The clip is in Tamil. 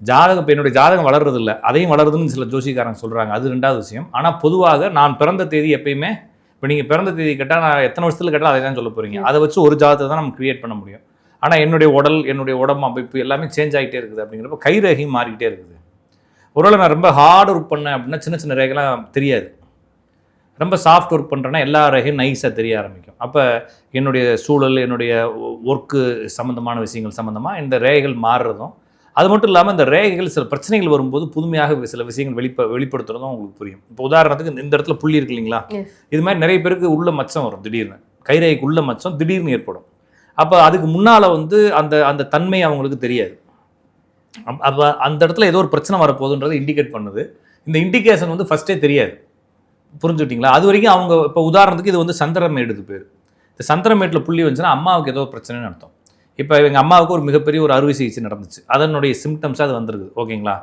ஜாதகம் இப்போ என்னுடைய ஜாதகம் வளர்றது இல்லை, அதையும் வளருதுன்னு சில ஜோசிக்காரங்க சொல்கிறாங்க, அது 2வது விஷயம். ஆனால் பொதுவாக நான் பிறந்த தேதி எப்பயுமே, இப்போ நீங்கள் பிறந்த தேதி கேட்டால் நான் எத்தனை வருஷத்தில் கேட்டால் அதை தான் சொல்ல போகிறீங்க. அதை வச்சு ஒரு ஜாதகத்தை தான் நம்ம கிரியேட் பண்ண முடியும். ஆனால் என்னுடைய உடல், என்னுடைய உடம்பு அமைப்பு எல்லாமே சேஞ்ச் ஆகிட்டே இருக்குது. அப்படிங்கிறப்ப கைரேகையும் மாறிக்கிட்டே இருக்குது. ஒருவேளை நான் ரொம்ப ஹார்ட் ஒர்க் பண்ணேன் அப்படின்னா சின்ன சின்ன ரேகைலாம் தெரியாது. ரொம்ப சாஃப்ட் ஒர்க் பண்ணுறேன்னா எல்லா ரேகையும் நைஸாக தெரிய ஆரம்பிக்கும். அப்போ என்னுடைய சூழல், என்னுடைய ஒர்க்கு சம்மந்தமான விஷயங்கள் சம்மந்தமாக இந்த ரேகைகள் மாறுறதும், அது மட்டும் இல்லாமல் இந்த ரேகைகள் சில பிரச்சனைகள் வரும்போது புதுமையாக சில விஷயங்கள் வெளிப்படுத்துறதும் உங்களுக்கு புரியும். இப்போ உதாரணத்துக்கு இந்த இடத்துல புள்ளி இருக்கு இல்லைங்களா, இது மாதிரி நிறைய பேருக்கு உள்ள மச்சம் வரும். திடீர்னு கைரேகைக்கு உள்ள மச்சம் திடீர்னு ஏற்படும். அப்போ அதுக்கு முன்னால் வந்து அந்த அந்த தன்மை அவங்களுக்கு தெரியாது. அப்போ அந்த இடத்துல ஏதோ ஒரு பிரச்சனை வரப்போகுதுன்றது இண்டிகேட் பண்ணுது. இந்த இண்டிகேஷன் வந்து ஃபஸ்ட்டே தெரியாது. புரிஞ்சுக்கிட்டீங்களா? அது வரைக்கும் அவங்க இப்போ உதாரணத்துக்கு இது வந்து சந்திரமேடுது பேர். இந்த சந்திரமேட்டில் புள்ளி வந்துச்சுன்னா அம்மாவுக்கு ஏதோ பிரச்சனைன்னு அர்த்தம். இப்போ எங்கள் அம்மாவுக்கு ஒரு மிகப்பெரிய ஒரு அறுவை சிகிச்சை நடந்துச்சு, அதனுடைய சிம்டம்ஸாக அது வந்திருக்குது. ஓகேங்களா?